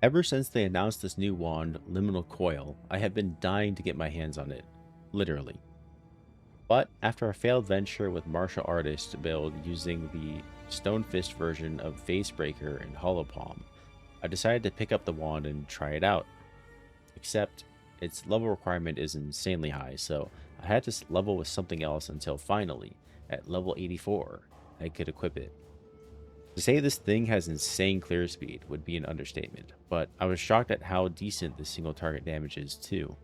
Ever since they announced this new wand, Liminal Coil, I have been dying to get my hands on it. Literally. But after a failed venture with martial artist build using the Stone Fist version of Facebreaker and Hollow Palm, I decided to pick up the wand and try it out. Except its level requirement is insanely high, so I had to level with something else until finally, at level 84, I could equip it. To say this thing has insane clear speed would be an understatement, but I was shocked at how decent the single target damage is too.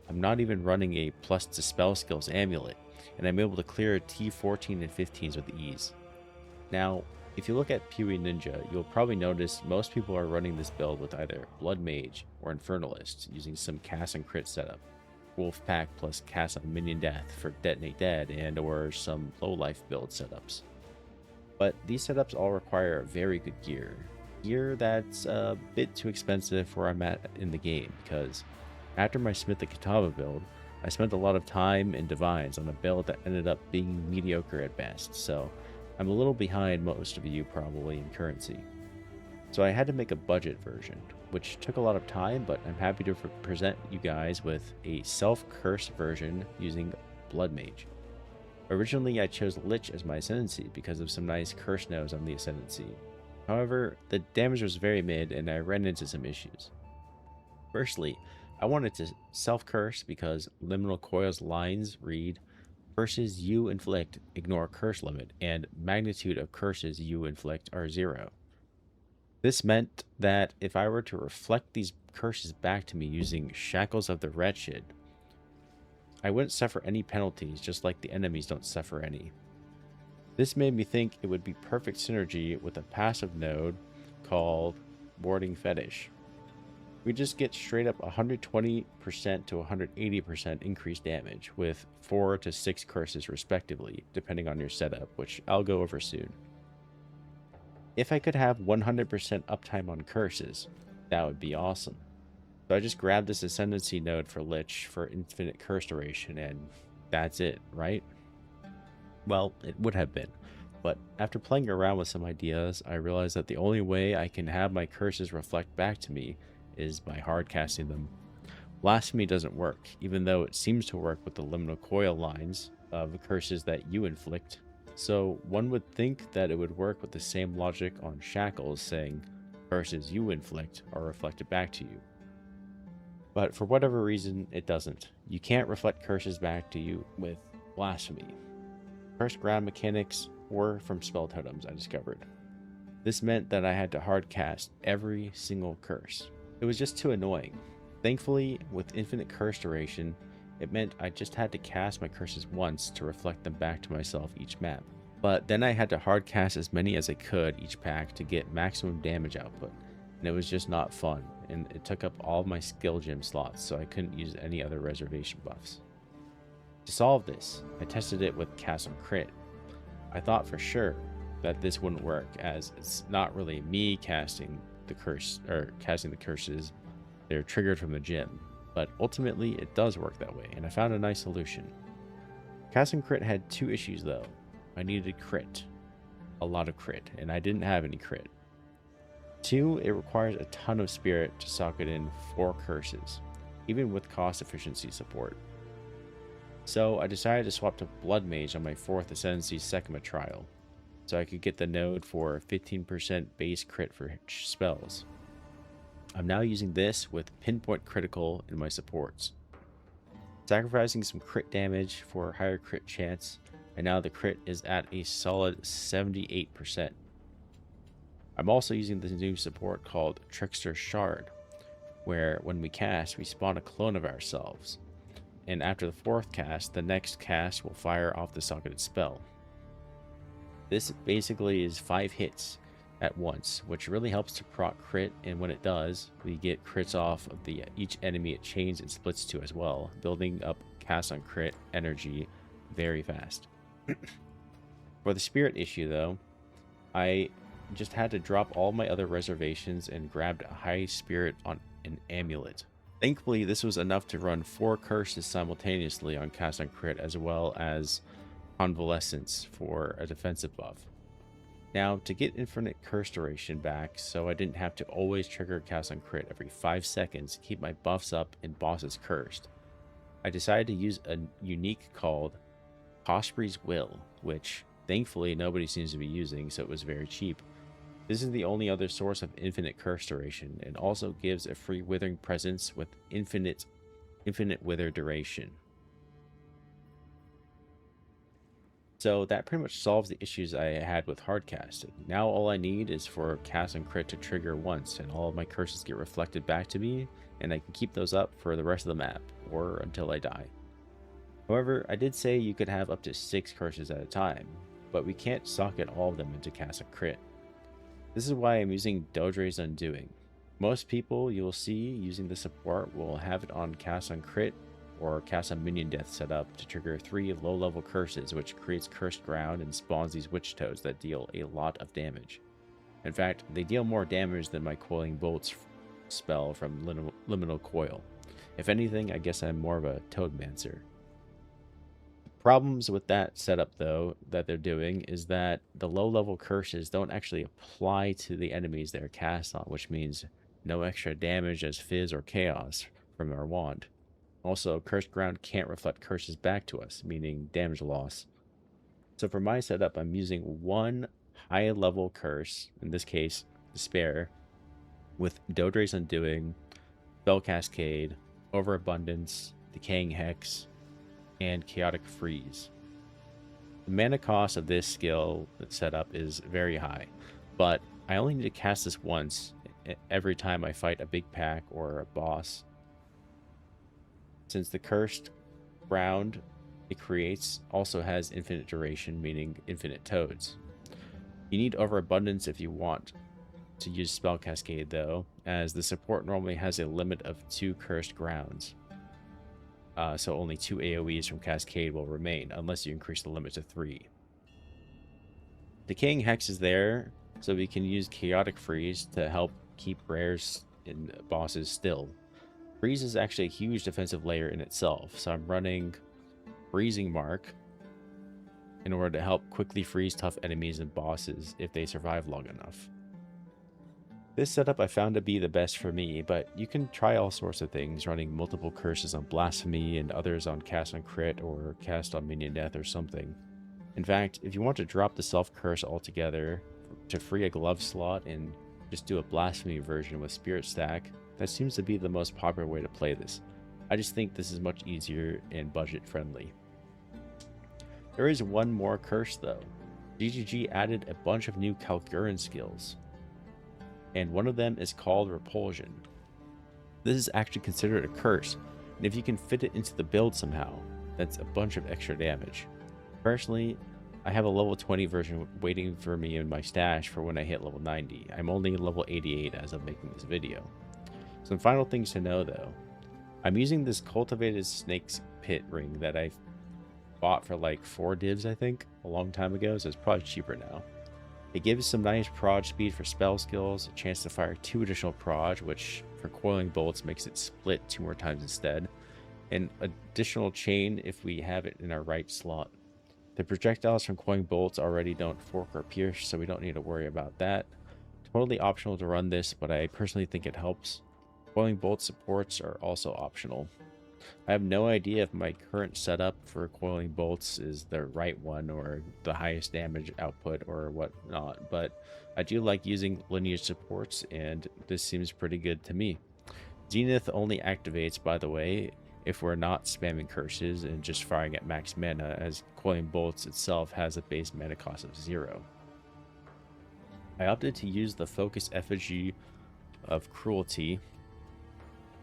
I'm not even running a plus to spell skills amulet, and I'm able to clear T14 and 15s with ease. Now, if you look at Pewee Ninja, you'll probably notice most people are running this build with either Blood Mage or Infernalist, using some cast and crit setup, Wolf Pack plus cast on minion death for Detonate Dead, and or some low life build setups. But these setups all require very good gear that's a bit too expensive for where I'm at in the game, because after my Smith the Katava build, I spent a lot of time in Divines on a build that ended up being mediocre at best, so I'm a little behind most of you probably in currency. So I had to make a budget version, which took a lot of time, but I'm happy to present you guys with a self-curse version using Blood Mage. Originally, I chose Lich as my Ascendancy because of some nice curse nodes on the Ascendancy. However, the damage was very mid and I ran into some issues. Firstly, I wanted to self-curse because Liminal Coil's lines read, "Curses you inflict ignore curse limit, and magnitude of curses you inflict are 0. This meant that if I were to reflect these curses back to me using Shackles of the Wretched, I wouldn't suffer any penalties, just like the enemies don't suffer any. This made me think it would be perfect synergy with a passive node called Warding Fetish. We just get straight up 120% to 180% increased damage with 4 to 6 curses respectively, depending on your setup, which I'll go over soon. If I could have 100% uptime on curses, that would be awesome. So I just grabbed this Ascendancy node for Lich for infinite curse duration, and that's it, right? Well, it would have been. But after playing around with some ideas, I realized that the only way I can have my curses reflect back to me is by hard casting them. Blasphemy doesn't work, even though it seems to work with the Liminal Coil lines of curses that you inflict. So one would think that it would work with the same logic on Shackles, saying curses you inflict are reflected back to you. But for whatever reason, it doesn't. You can't reflect curses back to you with Blasphemy. Curse ground mechanics were from spell totems, I discovered. This meant that I had to hard cast every single curse. It was just too annoying. Thankfully, with infinite curse duration, it meant I just had to cast my curses once to reflect them back to myself each map. But then I had to hard cast as many as I could each pack to get maximum damage output, and it was just not fun, and it took up all of my skill gem slots, so I couldn't use any other reservation buffs. To solve this, I tested it with cast on crit. I thought for sure that this wouldn't work, as it's not really me casting the curse or casting the curses, they're triggered from the gym. But ultimately it does work that way, and I found a nice solution. Cast on crit had 2 issues though. I needed crit, a lot of crit, and I didn't have any crit. 2, it requires a ton of spirit to socket in 4 curses, even with cost efficiency support. So I decided to swap to Blood Mage on my 4th Ascendancy Sekima trial, so I could get the node for 15% base crit for spells. I'm now using this with pinpoint critical in my supports, sacrificing some crit damage for higher crit chance, and now the crit is at a solid 78%. I'm also using this new support called Trickster Shard, where when we cast, we spawn a clone of ourselves, and after the 4th cast, the next cast will fire off the socketed spell. This basically is 5 hits at once, which really helps to proc crit, and when it does, we get crits off of each enemy it chains and splits to as well, building up cast on crit energy very fast. For the spirit issue though, I just had to drop all my other reservations and grabbed a high spirit on an amulet. Thankfully, this was enough to run 4 curses simultaneously on cast on crit, as well as convalescence for a defensive buff. Now, to get infinite curse duration back, so I didn't have to always trigger cast on crit every 5 seconds to keep my buffs up and bosses cursed, I decided to use a unique called Osprey's Will, which thankfully nobody seems to be using, so it was very cheap. This is the only other source of infinite curse duration, and also gives a free withering presence with infinite wither duration. So that pretty much solves the issues I had with hard casting. Now all I need is for cast and crit to trigger once, and all of my curses get reflected back to me, and I can keep those up for the rest of the map, or until I die. However, I did say you could have up to 6 curses at a time, but we can't socket all of them into cast and crit. This is why I'm using Dodre's Undoing. Most people you'll see using the support will have it on cast on crit or cast on minion death set up to trigger 3 low-level curses, which creates cursed ground and spawns these witch toads that deal a lot of damage. In fact, they deal more damage than my Coiling Bolts spell from Liminal Coil. If anything, I guess I'm more of a Toadmancer. Problems with that setup, though, that they're doing is that the low-level curses don't actually apply to the enemies they're cast on, which means no extra damage as Fizz or Chaos from our wand. Also, Cursed Ground can't reflect curses back to us, meaning damage loss. So for my setup, I'm using one high-level curse, in this case, Despair, with Dodre's Undoing, Spell Cascade, Overabundance, Decaying Hex, and Chaotic Freeze. The mana cost of this skill setup is very high, but I only need to cast this once every time I fight a big pack or a boss. Since the cursed ground it creates also has infinite duration, meaning infinite toads. You need Overabundance if you want to use Spell Cascade, though, as the support normally has a limit of 2 cursed grounds. So only 2 AoEs from Cascade will remain, unless you increase the limit to 3. Decaying Hex is there, so we can use Chaotic Freeze to help keep rares and bosses still. Freeze is actually a huge defensive layer in itself, so I'm running Freezing Mark in order to help quickly freeze tough enemies and bosses if they survive long enough. This setup I found to be the best for me, but you can try all sorts of things, running multiple curses on Blasphemy and others on cast on crit or cast on minion death or something. In fact, if you want to drop the self curse altogether to free a glove slot and just do a Blasphemy version with Spirit Stack, that seems to be the most popular way to play this. I just think this is much easier and budget friendly. There is one more curse though. GGG added a bunch of new Kalguran skills, and one of them is called Repulsion. This is actually considered a curse, and if you can fit it into the build somehow, that's a bunch of extra damage. Personally, I have a level 20 version waiting for me in my stash for when I hit level 90. I'm only level 88 as of making this video. Some final things to know though. I'm using this Cultivated Snake's Pit ring that I bought for like 4 divs, I think, a long time ago, so it's probably cheaper now. It gives some nice proj speed for spell skills, a chance to fire 2 additional proj, which for Coiling Bolts makes it split 2 more times instead, and additional chain if we have it in our right slot. The projectiles from Coiling Bolts already don't fork or pierce, so we don't need to worry about that. Totally optional to run this, but I personally think it helps. Coiling Bolt supports are also optional. I have no idea if my current setup for Coiling Bolts is the right one or the highest damage output or whatnot, but I do like using lineage supports, and this seems pretty good to me. Zenith only activates, by the way, if we're not spamming curses and just firing at max mana, as Coiling Bolts itself has a base mana cost of 0. I opted to use the Focus Effigy of Cruelty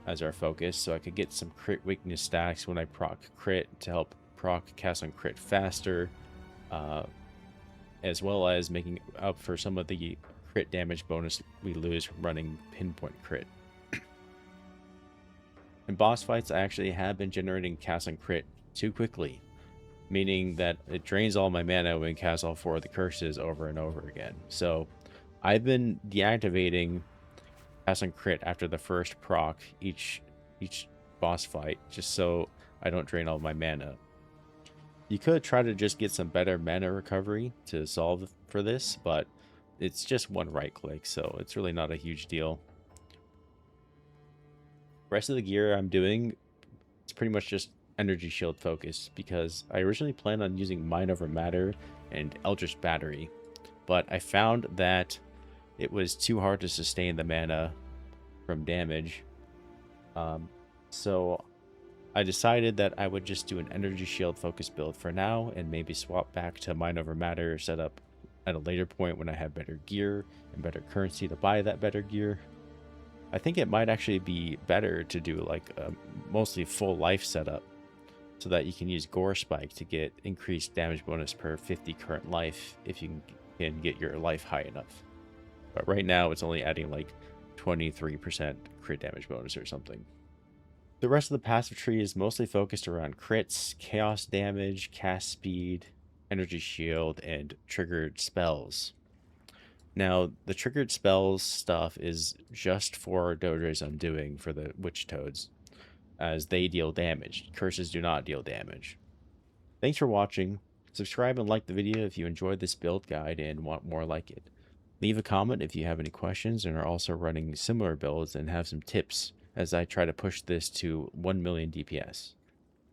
as our focus, so I could get some crit weakness stacks when I proc crit to help proc cast on crit faster, as well as making up for some of the crit damage bonus we lose from running pinpoint crit. In boss fights, I actually have been generating cast on crit too quickly, meaning that it drains all my mana when cast all 4 of the curses over and over again. So I've been deactivating cast on crit after the first proc each boss fight, just so I don't drain all my mana. You could try to just get some better mana recovery to solve for this, but it's just one right click, so it's really not a huge deal. Rest of the gear I'm doing, it's pretty much just energy shield focused, because I originally planned on using Mind Over Matter and Eldritch Battery, but I found that it was too hard to sustain the mana from damage. So I decided that I would just do an energy shield focused build for now, and maybe swap back to Mind Over Matter setup at a later point when I have better gear and better currency to buy that better gear. I think it might actually be better to do like a mostly full life setup, so that you can use Gore Spike to get increased damage bonus per 50 current life if you can get your life high enough. But right now it's only adding like 23% crit damage bonus or something. The rest of the passive tree is mostly focused around crits, chaos damage, cast speed, energy shield, and triggered spells. Now, the triggered spells stuff is just for Dodra's Undoing for the Witch Toads, as they deal damage. Curses do not deal damage. Thanks for watching. Subscribe and like the video if you enjoyed this build guide and want more like it. Leave a comment if you have any questions and are also running similar builds and have some tips as I try to push this to 1 million DPS.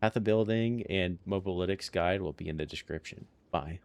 Path of Building and Mobilytics guide will be in the description. Bye.